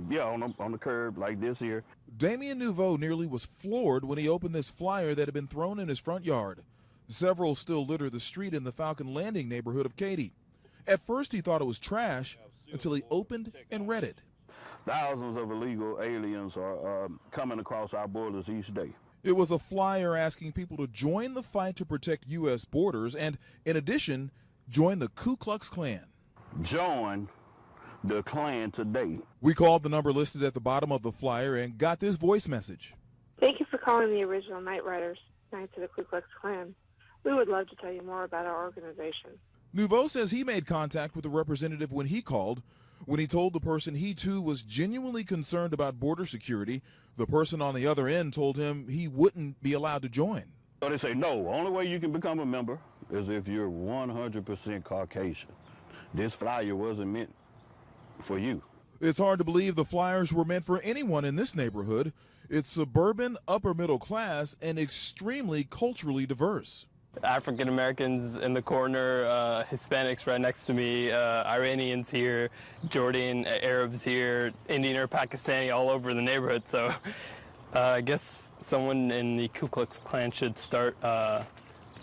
Yeah, on the curb like this here. Damien Nouveau nearly was floored when he opened this flyer that had been thrown in his front yard. Several still litter the street in the Falcon Landing neighborhood of Katy. At first he thought it was trash until he opened and read it. Thousands of illegal aliens are coming across our borders each day. It was a flyer asking people to join the fight to protect U.S. borders and, in addition, join the Ku Klux Klan. Join the Klan today. We called the number listed at the bottom of the flyer and got this voice message. Thank you for calling the original Night Riders, Knights of the Ku Klux Klan. We would love to tell you more about our organization. Nouveau says he made contact with a representative when he called. When he told the person he too was genuinely concerned about border security, the person on the other end told him he wouldn't be allowed to join. So they say, no, only way you can become a member is if you're 100% Caucasian. This flyer wasn't meant for you. It's hard to believe the flyers were meant for anyone in this neighborhood. It's suburban, upper middle class, and extremely culturally diverse. African Americans in the corner, Hispanics right next to me, Iranians here, Jordan, Arabs here, Indian or Pakistani all over the neighborhood. So I guess someone in the Ku Klux Klan should start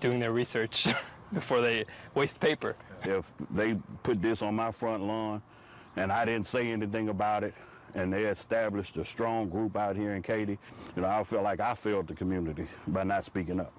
doing their research before they waste paper. If they put this on my front lawn and I didn't say anything about it, and they established a strong group out here in Katy, I feel like I failed the community by not speaking up.